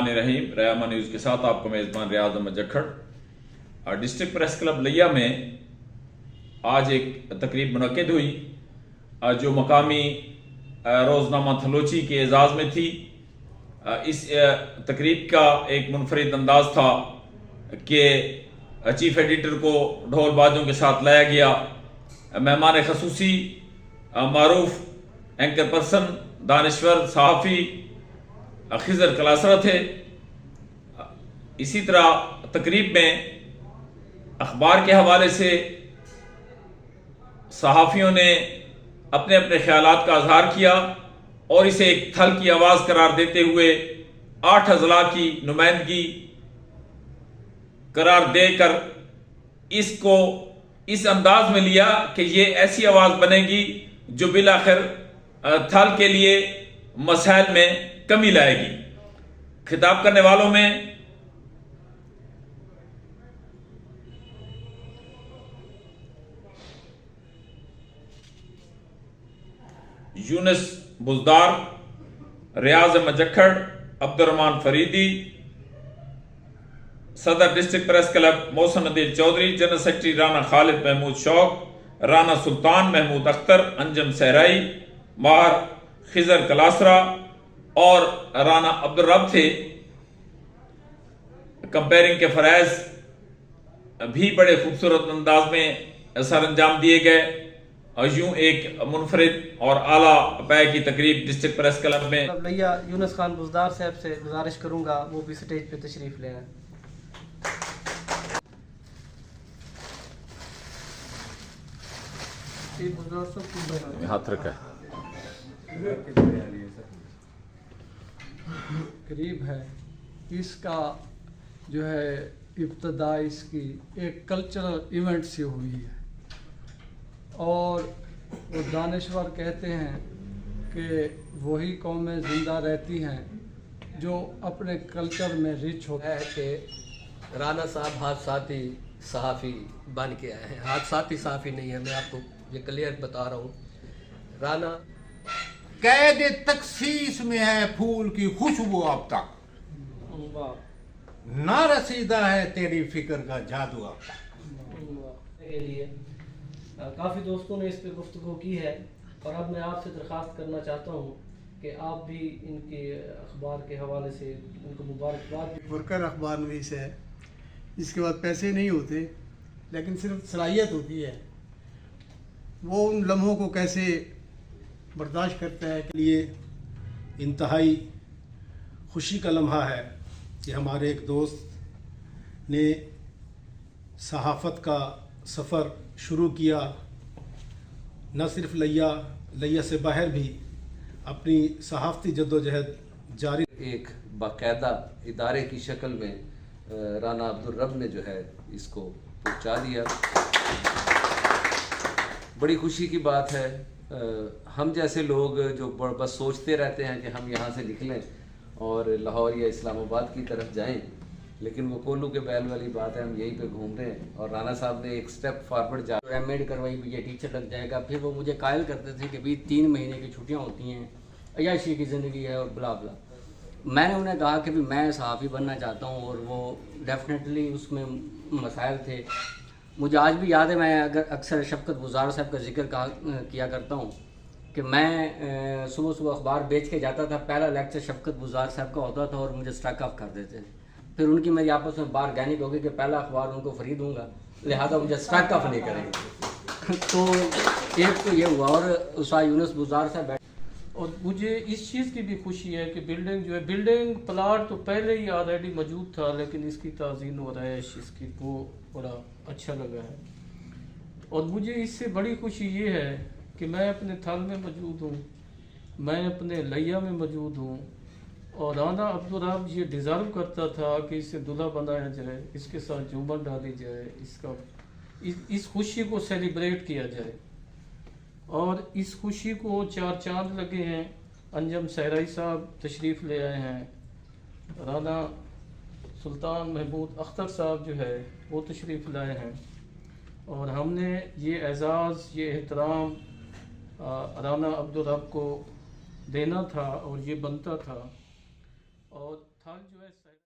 बिस्मिल्लाहिर्रहमानिर्रहीम। रयामा न्यूज़ के साथ आपका मेज़बान Riyaz Ahmed Jakhar. District press club लिया में आज एक तकरीब मुनक्किद हुई जो मकामी रोज़नामा थलोची के एजाज़ में थी। इस तकरीब का एक मुनफरिद अंदाज था कि चीफ एडिटर को ढोल बाजों के साथ लाया गया। मेहमान खसूसी मारूफ एंकर पर्सन दानिश्वर सहाफ़ी खिज़र कलासरा थे। इसी तरह तकरीब में अखबार के हवाले से सहाफ़ियों ने अपने अपने ख्यालात का इजहार किया और इसे एक थल की आवाज़ करार देते हुए 8 अज़ला की नुमाइंदगी करार देकर इसको इस अंदाज में लिया कि ये ऐसी आवाज़ बनेगी जो बिलाखिर थल के लिए मसाइल में कमी लाएगी। खिताब करने वालों में यूनुस बुज़दार, रियाज अहमद जखड़, अब्दुर्रहमान फरीदी, सदर district press club Mohsin Adeel Chaudhry, general secretary Rana Khalid Mahmood Shauq, Rana सुल्तान महमूद अख्तर, अंजम सहराई, मार खिज़र कलासरा और राना अब्दुल रब थे। कंपेयरिंग के फराइज भी बड़े खूबसूरत अंदाज में सर अंजाम दिए गए और यूं एक मुनफरिद और आला पाए की तकरीब डिस्ट्रिक्ट प्रेस क्लब में भैया यूनुस खान बुज़दार साहब से गुजारिश करूंगा वो भी स्टेज पे तशरीफ ले आए। हाथ रखा करीब है इसका जो है इब्तदा इसकी एक कल्चरल इवेंट से हुई है और वो दानिश्वर कहते हैं कि वही कौमें ज़िंदा रहती हैं जो अपने कल्चर में रिच होते है कि राना साहब हादसाती सहाफ़ी बन के आए हैं। हादसाती सहाफ़ी नहीं है, मैं आपको ये क्लियर बता रहा हूँ। राना कैद तकसीस में है फूल की खुशबू अब तक, ना रसीदा है तेरी फिक्र का जादू अब तक। के लिए काफ़ी दोस्तों ने इस पे गुफ्तगू की है और अब मैं आपसे दरख्वास्त करना चाहता हूँ कि आप भी इनके अखबार के हवाले से इनको मुबारकबाद। वर्कर अखबार नवीस है, जिसके बाद पैसे नहीं होते लेकिन सिर्फ सलाहियत होती है। वो उन लम्हों को कैसे बर्दाश्त करता है के लिए इंतहाई खुशी का लम्हा है कि हमारे एक दोस्त ने सहाफ़त का सफ़र शुरू किया। न सिर्फ लिया से बाहर भी अपनी सहाफ़ती जद्दोजहद जारी। एक बाकायदा इदारे की शक्ल में राना अब्दुल रब ने जो है इसको पहुँचा दिया। बड़ी खुशी की बात है। हम जैसे लोग जो बस सोचते रहते हैं कि हम यहाँ से निकलें और लाहौर या इस्लामाबाद की तरफ जाएं, लेकिन वो कोल्लू के बैल वाली बात है, हम यहीं पे घूम रहे हैं। और राना साहब ने एक स्टेप फॉरवर्ड जा एमएड करवाई भी ये टीचर लग जाएगा। फिर वो मुझे कायल करते थे कि भाई 3 महीने की छुट्टियाँ होती हैं, अय्याशी की ज़िंदगी है और बला बला। मैंने उन्हें कहा कि भाई मैं सहाफ़ी बनना चाहता हूँ और वो डेफिनेटली उसमें मसाइल थे। मुझे आज भी याद है, मैं अक्सर शफ़क़त बुज़दार साहब का जिक्र किया करता हूँ कि मैं सुबह सुबह अखबार बेच के जाता था। पहला लेक्चर शफ़क़त बुज़दार साहब का होता था और मुझे स्ट्राइक ऑफ कर देते थे। फिर उनकी मेरी आपस में बारगैनिक हो गई कि पहला अखबार उनको फ्री दूंगा, लिहाजा मुझे स्ट्राइक ऑफ नहीं करेंगे। तो एक तो ये हुआ और उस्ताद यूनुस बुज़दार साहब। और मुझे इस चीज़ की भी खुशी है कि बिल्डिंग जो है, बिल्डिंग प्लाट तो पहले ही ऑलरेडी मौजूद था, लेकिन इसकी ताज़ीन व रहायश इसकी वो बड़ा अच्छा लगा है। और मुझे इससे बड़ी खुशी ये है कि मैं अपने थल में मौजूद हूँ, मैं अपने लिया में मौजूद हूँ और राना अब्दुल रब ये डिज़र्व करता था कि इसे दूल्हा बनाया जाए, इसके साथ झूमर डाली जाए, इसका इस खुशी को सेलिब्रेट किया जाए। और इस खुशी को 4 चांद लगे हैं। अंजम सहराई साहब तशरीफ़ ले आए हैं, राना सुल्तान महमूद अख्तर साहब जो है वो तशरीफ़ लाए हैं और हमने ये एज़ाज़ ये एहतराम राना अब्दुल रब को देना था और ये बनता था। और थल जो है शहर